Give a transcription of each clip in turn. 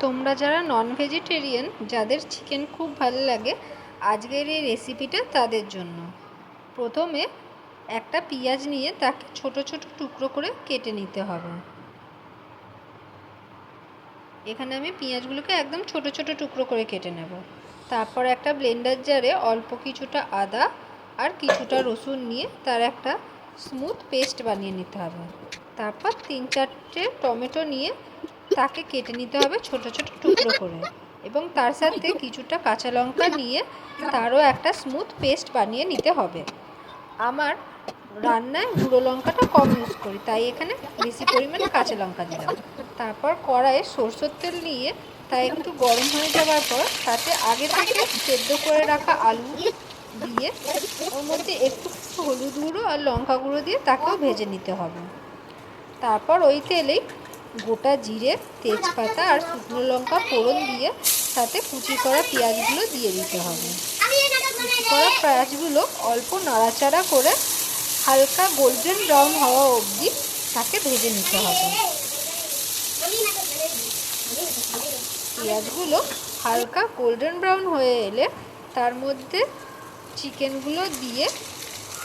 তোমরা যারা নন ভেজিটেরিয়ান, যাদের চিকেন খুব ভালো লাগে, আজকের এই রেসিপিটা তাদের জন্য। প্রথমে একটা পেঁয়াজ নিয়ে তাকে ছোট ছোট টুকরো করে কেটে নিতে হবে। এখানে আমি পেঁয়াজগুলোকে একদম ছোট ছোট টুকরো করে কেটে নেব। তারপর একটা ব্লেন্ডার জারে অল্প কিছুটা আদা আর কিছুটা রসুন নিয়ে তার একটা স্মুথ পেস্ট বানিয়ে নিতে হবে। তারপর 3-4টে টমেটো নিয়ে তাকে কেটে নিতে হবে ছোট ছোট টুকরো করে, এবং তার সাথে কিছুটা কাঁচা লঙ্কা নিয়ে তারও একটা স্মুথ পেস্ট বানিয়ে নিতে হবে। আমার রান্নায় গুঁড়ো লঙ্কাটা কম ইউজ করি, তাই এখানে বেশি পরিমাণে কাঁচা লঙ্কা দিলাম। তারপর কড়াইয়ে সরষের তেল নিয়ে তা একটু গরম হয়ে যাওয়ার পর তাতে আগে থেকে সেদ্ধ করে রাখা আলু দিয়ে ওর মধ্যে একটু হলুদ গুঁড়ো আর লঙ্কা গুঁড়ো দিয়ে তাকেও ভেজে নিতে হবে। তারপর ওই তেলেই গোটা জিরে, তেজপাতা আর শুকনো লঙ্কা ফোড়ন দিয়ে তাতে কুচি করা পেঁয়াজগুলো দিয়ে দিতে হবে। কুচি করা পেঁয়াজগুলো অল্প নাড়াচাড়া করে হালকা গোল্ডেন ব্রাউন হওয়া অবধি তাকে ভেজে নিতে হবে। পেঁয়াজগুলো হালকা গোল্ডেন ব্রাউন হয়ে এলে তার মধ্যে চিকেনগুলো দিয়ে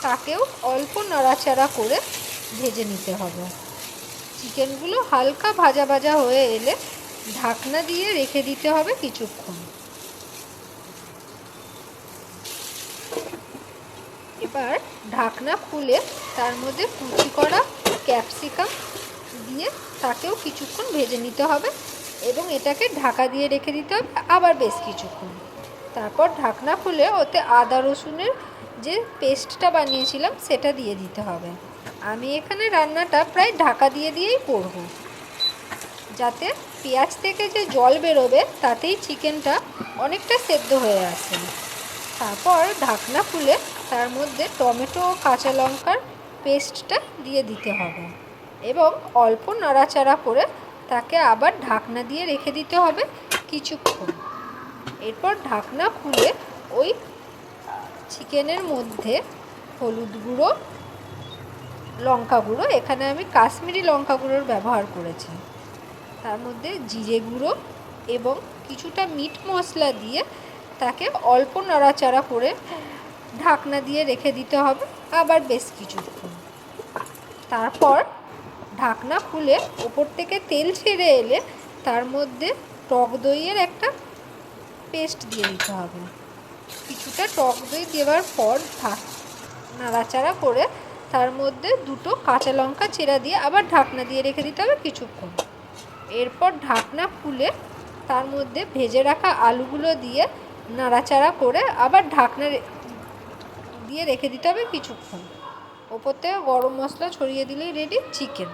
তাকেও অল্প নাড়াচাড়া করে ভেজে নিতে হবে। চিকেনগুলো হালকা ভাজা ভাজা হয়ে এলে ঢাকনা দিয়ে রেখে দিতে হবে কিছুক্ষণ। এবার ঢাকনা খুলে তার মধ্যে কুচি করা ক্যাপসিকাম দিয়ে তাকেও কিছুক্ষণ ভেজে নিতে হবে, এবং এটাকে ঢাকা দিয়ে রেখে দিতে হবে আবার বেশ কিছুক্ষণ। তারপর ঢাকনা খুলে ওতে আদা রসুনের যে পেস্টটা বানিয়েছিলাম সেটা দিয়ে দিতে হবে। আমি এখানে রান্নাটা প্রায় ঢাকা দিয়েই করব, যাতে পেঁয়াজ থেকে যে জল বেরোবে তাতেই চিকেনটা অনেকটা সেদ্ধ হয়ে আসে। তারপর ঢাকনা খুলে তার মধ্যে টমেটো ও কাঁচা লঙ্কার পেস্টটা দিয়ে দিতে হবে, এবং অল্প নাড়াচাড়া করে তাকে আবার ঢাকনা দিয়ে রেখে দিতে হবে কিছুক্ষণ। এরপর ঢাকনা খুলে ওই চিকেনের মধ্যে হলুদ গুঁড়ো, লঙ্কা গুঁড়ো, এখানে আমি কাশ্মীরি লঙ্কা গুঁড়োর ব্যবহার করেছি, তার মধ্যে জিরে গুঁড়ো এবং কিছুটা মিট মশলা দিয়ে তাকে অল্প নাড়াচাড়া করে ঢাকনা দিয়ে রেখে দিতে হবে আবার বেশ কিছুক্ষণ। তারপর ঢাকনা খুলে ওপর থেকে তেল ছেড়ে এলে তার মধ্যে টক দইয়ের একটা পেস্ট দিয়ে দিতে হবে। কিছুটা টক দই দেওয়ার পর নাড়াচাড়া করে তার মধ্যে 2টো কাঁচা লঙ্কা চেরা দিয়ে আবার ঢাকনা দিয়ে রেখে দিতে হবে কিছুক্ষণ। এরপর ঢাকনা খুলে তার মধ্যে ভেজে রাখা আলুগুলো দিয়ে নাড়াচাড়া করে আবার ঢাকনা দিয়ে রেখে দিতে হবে কিছুক্ষণ। ওপর থেকে গরম মশলা ছড়িয়ে দিলেই রেডি চিকেন।